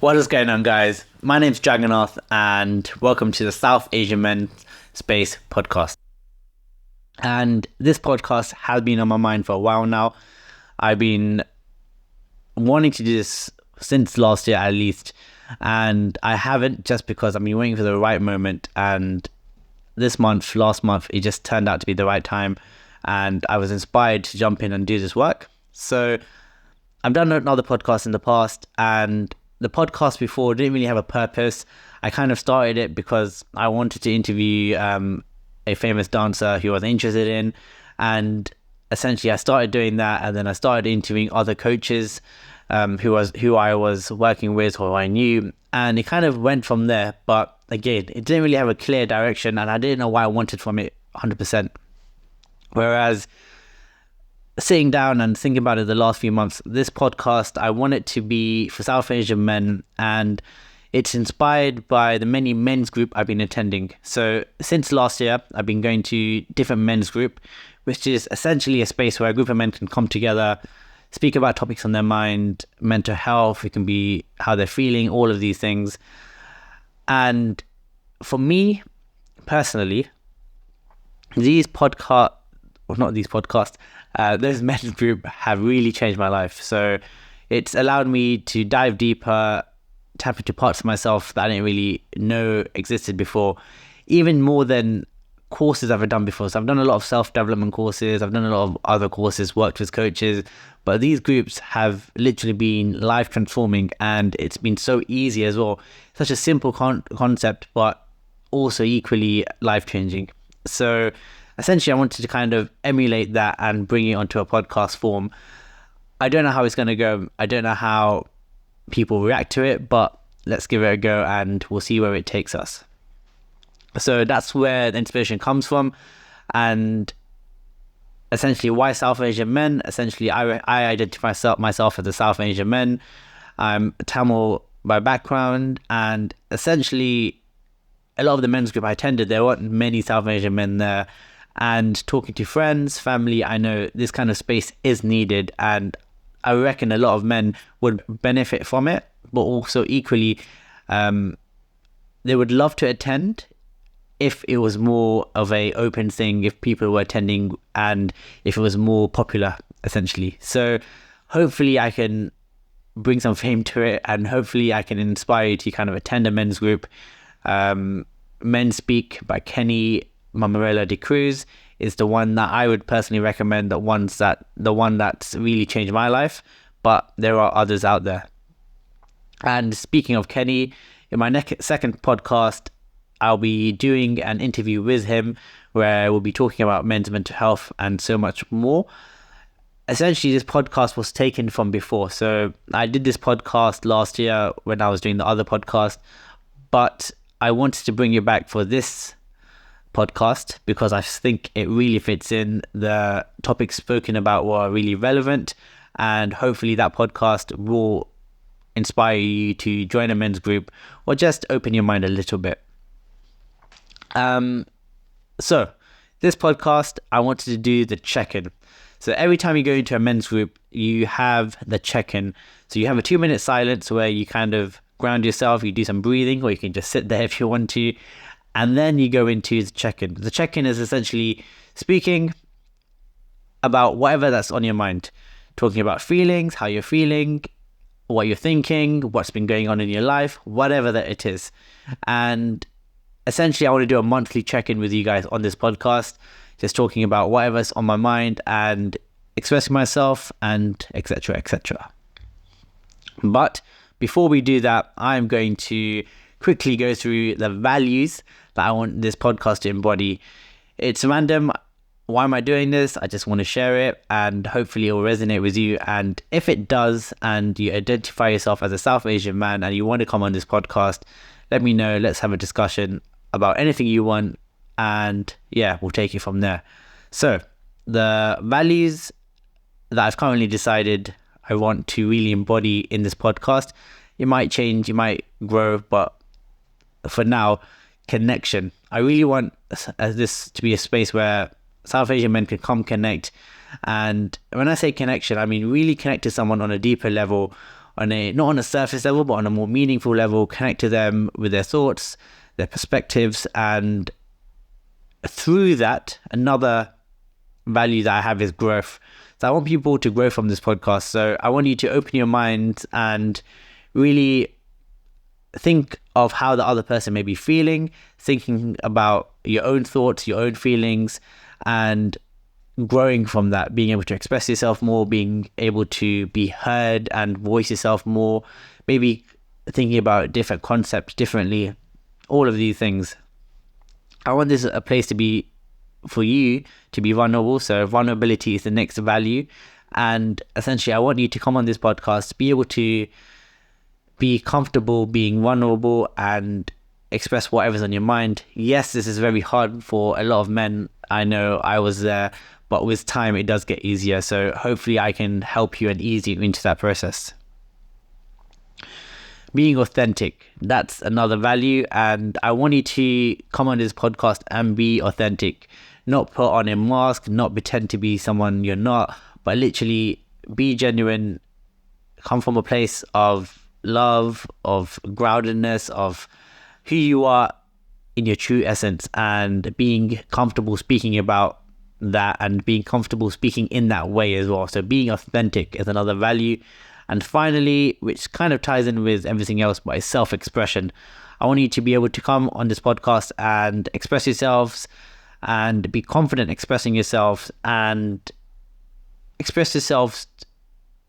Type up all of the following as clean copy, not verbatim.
What is going on, guys? My name's Dragonoth, and welcome to the South Asian Men Space podcast. And this podcast has been on my mind for a while now. I've been wanting to do this since last year at least, and I haven't, just because I've been waiting for the right moment. And last month, it just turned out to be the right time, and I was inspired to jump in and do this work. So I've done another podcast in the past, and the podcast before didn't really have a purpose. I kind of started it because I wanted to interview a famous dancer who I was interested in, and essentially I started doing that, and then I started interviewing other coaches who I was working with or I knew, and it kind of went from there. But again, it didn't really have a clear direction, and I didn't know what I wanted from it 100%. Whereas sitting down and thinking about it the last few months, this podcast, I want it to be for South Asian men, and it's inspired by the many men's group I've been attending. So since last year, I've been going to different men's group, which is essentially a space where a group of men can come together, speak about topics on their mind, mental health, it can be how they're feeling, all of these things. And for me personally, those men's group have really changed my life. So it's allowed me to dive deeper, tap into parts of myself that I didn't really know existed before, even more than courses I've done before. So I've done a lot of self-development courses, I've done a lot of other courses, worked with coaches, but these groups have literally been life transforming, and it's been so easy as well. Such a simple concept, but also equally life changing. So essentially, I wanted to kind of emulate that and bring it onto a podcast form. I don't know how it's going to go. I don't know how people react to it, but let's give it a go and we'll see where it takes us. So that's where the inspiration comes from. And essentially, why South Asian men? Essentially, I identify myself as a South Asian man. I'm Tamil by background, and essentially, a lot of the men's group I attended, there weren't many South Asian men there. And talking to friends, family, I know this kind of space is needed, and I reckon a lot of men would benefit from it, but also equally they would love to attend if it was more of a open thing, if people were attending and if it was more popular, essentially. So hopefully I can bring some fame to it, and hopefully I can inspire you to kind of attend a men's group. MenSpeak by Kenny Mamarela de Cruz is the one that I would personally recommend, the one that's really changed my life, but there are others out there. And speaking of Kenny, in my second podcast, I'll be doing an interview with him where we'll be talking about men's mental health and so much more. Essentially, this podcast was taken from before. So I did this podcast last year when I was doing the other podcast, but I wanted to bring you back for this podcast because I think it really fits in. The topics spoken about were really relevant, and hopefully that podcast will inspire you to join a men's group or just open your mind a little bit. So this podcast, I wanted to do the check-in. So every time you go into a men's group, you have the check-in. So you have a 2-minute silence where you kind of ground yourself, you do some breathing, or you can just sit there if you want to, and then you go into the check-in. The check-in is essentially speaking about whatever that's on your mind, talking about feelings, how you're feeling, what you're thinking, what's been going on in your life, whatever that it is. And essentially, I want to do a monthly check-in with you guys on this podcast, just talking about whatever's on my mind and expressing myself and etc, etc. But before we do that, I'm going to quickly go through the values that I want this podcast to embody. It's random. Why am I doing this? I just want to share it, and hopefully it will resonate with you. And if it does, and you identify yourself as a South Asian man and you want to come on this podcast, let me know. Let's have a discussion about anything you want, and yeah, we'll take it from there. So the values that I've currently decided I want to really embody in this podcast, it might change, it might grow, but for now, connection. I really want this to be a space where South Asian men can come connect. And when I say connection, I mean really connect to someone on a deeper level, not on a surface level, but on a more meaningful level, connect to them with their thoughts, their perspectives. And through that, another value that I have is growth. So I want people to grow from this podcast. So I want you to open your mind and really think of how the other person may be feeling, thinking about your own thoughts, your own feelings, and growing from that, being able to express yourself more, being able to be heard and voice yourself more, maybe thinking about different concepts differently, all of these things. I want this a place to be for you to be vulnerable. So vulnerability is the next value. And essentially, I want you to come on this podcast, be able to be comfortable being vulnerable and express whatever's on your mind. Yes, this is very hard for a lot of men. I know I was there, but with time, it does get easier. So hopefully I can help you and ease you into that process. Being authentic, that's another value. And I want you to come on this podcast and be authentic. Not put on a mask, not pretend to be someone you're not, but literally be genuine. Come from a place of love, of groundedness, of who you are in your true essence, and being comfortable speaking about that and being comfortable speaking in that way as well. So being authentic is another value. And finally, which kind of ties in with everything else, but is self-expression. I want you to be able to come on this podcast and express yourselves and be confident expressing yourselves and express yourselves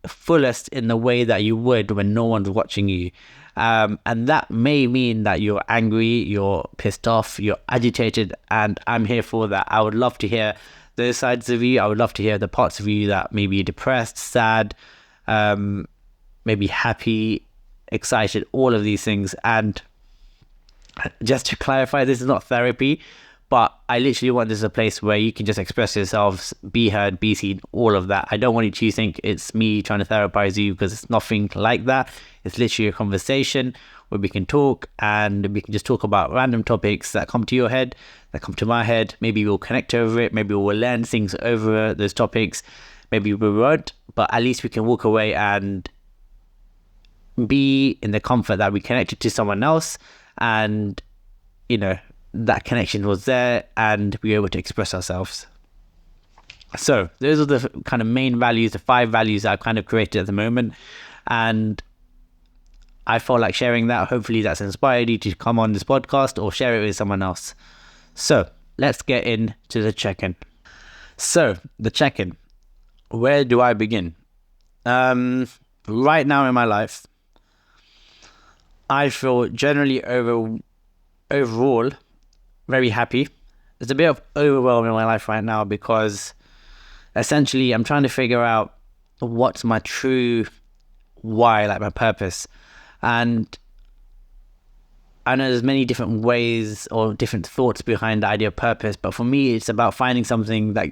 fullest in the way that you would when no one's watching you. And that may mean that you're angry, you're pissed off, you're agitated, and I'm here for that. I would love to hear those sides of you. I would love to hear the parts of you that may be depressed, sad, maybe happy, excited, all of these things. And just to clarify, this is not therapy, but I literally want this as a place where you can just express yourselves, be heard, be seen, all of that. I don't want you to think it's me trying to therapize you, because it's nothing like that. It's literally a conversation where we can talk, and we can just talk about random topics that come to your head, that come to my head. Maybe we'll connect over it. Maybe we'll learn things over those topics. Maybe we won't, but at least we can walk away and be in the comfort that we connected to someone else, and, you know, that connection was there and we were able to express ourselves. So those are the kind of main values, the 5 values that I've kind of created at the moment. And I felt like sharing that. Hopefully that's inspired you to come on this podcast or share it with someone else. So let's get into the check-in. So the check-in, where do I begin? Right now in my life, I feel generally overall very happy. There's a bit of overwhelm in my life right now, because essentially I'm trying to figure out what's my true why, like my purpose. And I know there's many different ways or different thoughts behind the idea of purpose, but for me, it's about finding something that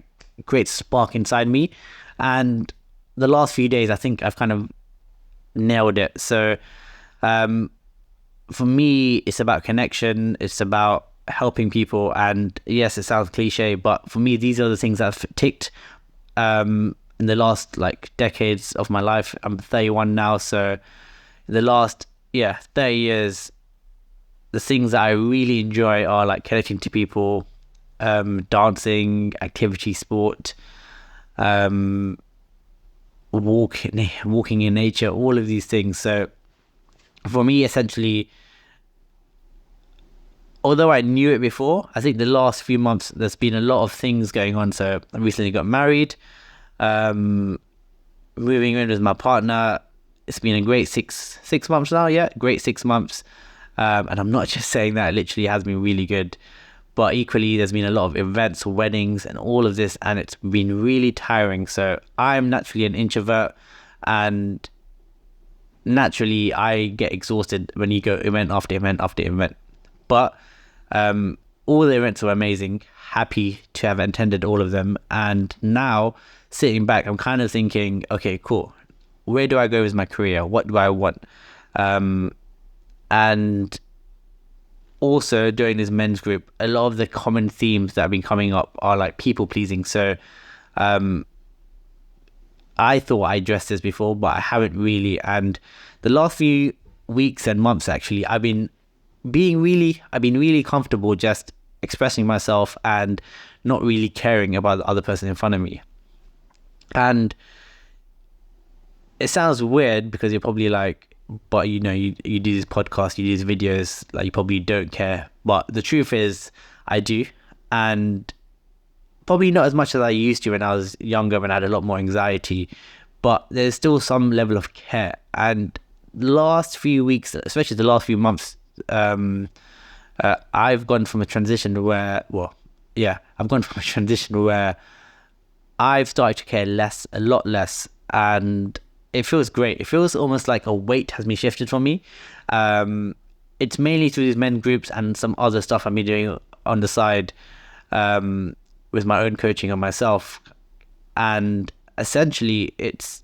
creates a spark inside me. And the last few days, I think I've kind of nailed it. So for me, it's about connection. It's about helping people. And yes, it sounds cliche, but for me, these are the things that I've ticked in the last decades of my life. I'm 31 now, so the last 30 years, the things that I really enjoy are like connecting to people, dancing, activity, sport, walking in nature, all of these things. So for me, essentially, although I knew it before, I think the last few months there's been a lot of things going on. So I recently got married, moving in with my partner. It's been a great six months now. Yeah, great 6 months. And I'm not just saying that, it literally has been really good. But equally, there's been a lot of events, weddings, and all of this, and it's been really tiring. So I'm naturally an introvert, and naturally I get exhausted when you go event after event after event. But all the events were amazing. Happy to have attended all of them. And now, sitting back, I'm kind of thinking, okay, cool. Where do I go with my career? What do I want? And also during this men's group, a lot of the common themes that have been coming up are like people pleasing. So I thought I addressed this before, but I haven't really. And the last few weeks and months, actually, I've been really comfortable just expressing myself and not really caring about the other person in front of me. And it sounds weird because you're probably like, but you do this podcast, you do these videos, like you probably don't care. But the truth is, I do. And probably not as much as I used to when I was younger, when I had a lot more anxiety, but there's still some level of care. And the last few weeks, especially the last few months, I've gone from a transition where, I've started to care a lot less, and it feels great. It feels almost like a weight has been shifted from me. It's mainly through these men groups and some other stuff I've been doing on the side, with my own coaching on myself. And essentially it's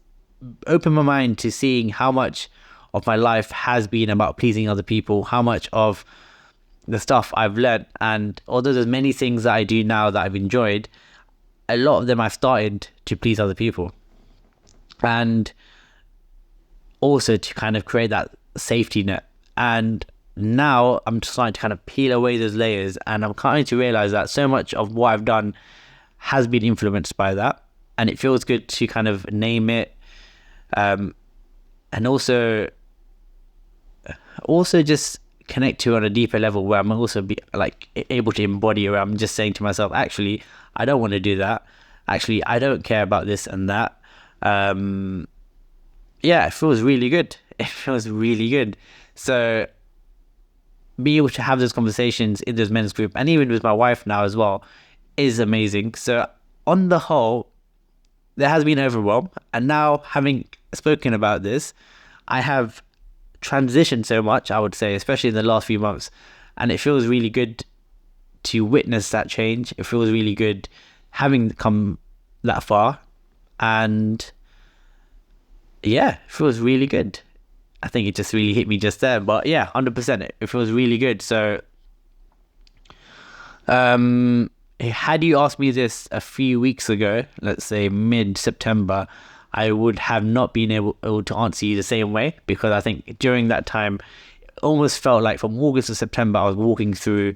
opened my mind to seeing how much of my life has been about pleasing other people, how much of the stuff I've learned. And although there's many things that I do now that I've enjoyed, a lot of them I've started to please other people. And also to kind of create that safety net. And now I'm starting to kind of peel away those layers, and I'm starting to realize that so much of what I've done has been influenced by that. And it feels good to kind of name it, and also just connect to on a deeper level, where I'm also be like able to embody, where I'm just saying to myself, actually, I don't want to do that. Actually, I don't care about this and that. It feels really good. It feels really good. So being able to have those conversations in those men's group, and even with my wife now as well, is amazing. So on the whole, there has been overwhelm, and now having spoken about this, I have transitioned so much, I would say, especially in the last few months, and it feels really good to witness that change. It feels really good having come that far, and it feels really good. I think it just really hit me just there, but 100%, it feels really good. So had you asked me this a few weeks ago, let's say mid-September, I would have not been able to answer you the same way, because I think during that time, it almost felt like from August to September, I was walking through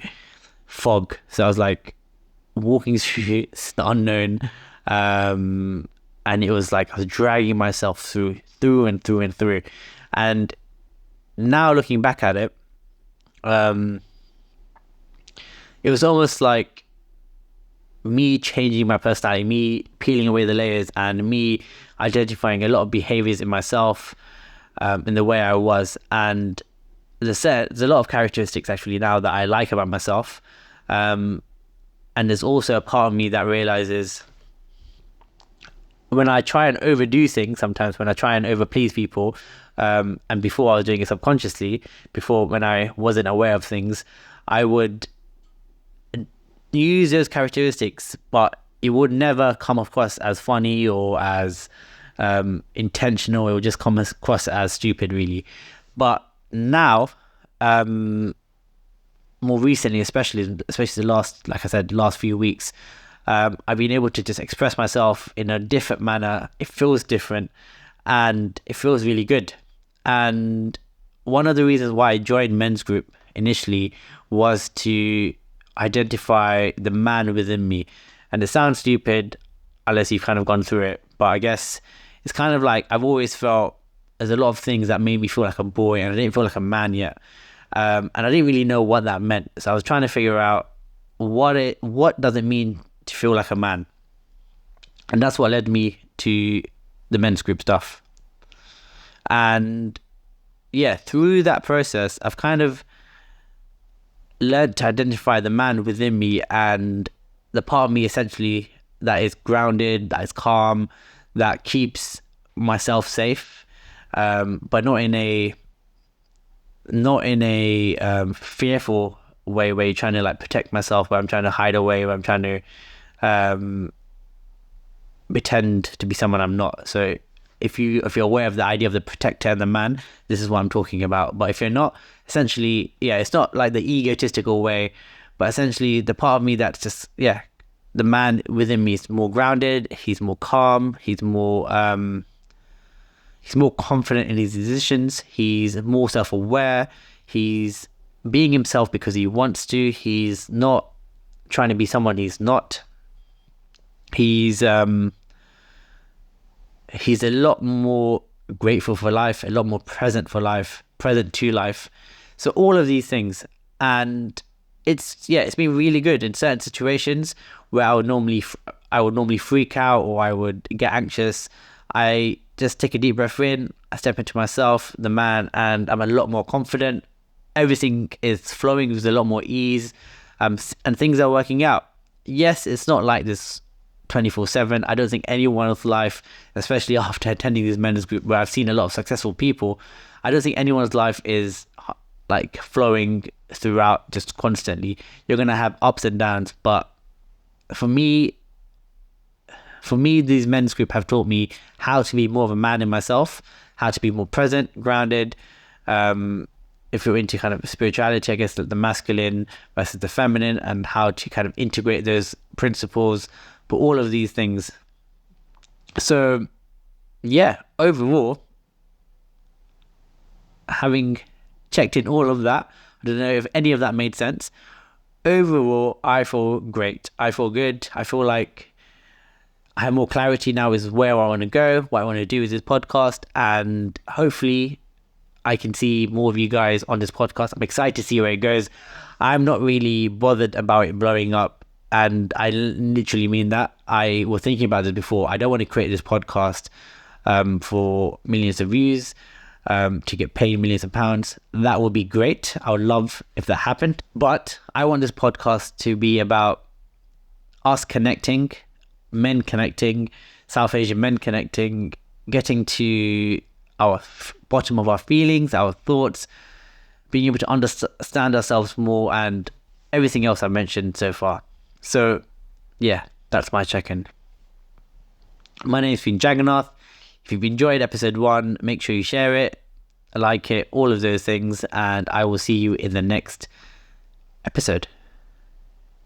fog. So I was like walking through the unknown, and it was like I was dragging myself through and through. And now looking back at it, it was almost like me changing my personality, me peeling away the layers, and me identifying a lot of behaviors in myself, in the way I was. And there's a lot of characteristics actually now that I like about myself. And there's also a part of me that realizes when I try and overdo things, sometimes when I try and overplease people, and before I was doing it subconsciously, before when I wasn't aware of things, I would use those characteristics, but it would never come across as funny or as intentional. It would just come across as stupid, really. But now, more recently, especially the last few weeks, I've been able to just express myself in a different manner. It feels different, and it feels really good. And one of the reasons why I joined men's group initially was to identify the man within me. And it sounds stupid unless you've kind of gone through it, but I guess it's kind of like I've always felt there's a lot of things that made me feel like a boy, and I didn't feel like a man yet. And I didn't really know what that meant. So I was trying to figure out what does it mean to feel like a man. And that's what led me to the men's group stuff. And through that process, I've kind of learned to identify the man within me, and the part of me essentially that is grounded, that is calm, that keeps myself safe, but not in a fearful way where you're trying to like protect myself, where I'm trying to hide away, where I'm trying to pretend to be someone I'm not. So if you're aware of the idea of the protector and the man, this is what I'm talking about. But if you're not, essentially, it's not like the egotistical way, but essentially the part of me that's just, the man within me is more grounded. He's more calm. He's more confident in his decisions. He's more self-aware. He's being himself because he wants to. He's not trying to be someone he's not. He's a lot more grateful for life, a lot more present for life, present to life. So all of these things, and it's been really good in certain situations where I would normally freak out or I would get anxious. I just take a deep breath in, I step into myself, the man, and I'm a lot more confident. Everything is flowing with a lot more ease, and things are working out. Yes, it's not like this 24/7. I don't think anyone's life, especially after attending this men's group where I've seen a lot of successful people, I don't think anyone's life is like flowing throughout just constantly. You're going to have ups and downs, but for me, these men's group have taught me how to be more of a man in myself, how to be more present, grounded. If you're into kind of spirituality, I guess the masculine versus the feminine, and how to kind of integrate those principles, but all of these things. So yeah, overall, having checked in all of that, I don't know if any of that made sense. Overall, I feel great. I feel good. I feel like I have more clarity now is where I want to go, what I want to do with this podcast, and hopefully I can see more of you guys on this podcast. I'm excited to see where it goes. I'm not really bothered about it blowing up, and I literally mean that. I was thinking about this before. I don't want to create this podcast for millions of views, to get paid millions of pounds. That would be great. I would love if that happened. But I want this podcast to be about us connecting, men connecting, South Asian men connecting, getting to our bottom of our feelings, our thoughts, being able to understand ourselves more, and everything else I mentioned so far. So yeah, that's my check-in. My name's been Jagannath. If you've enjoyed episode 1, make sure you share it, like it, all of those things, and I will see you in the next episode.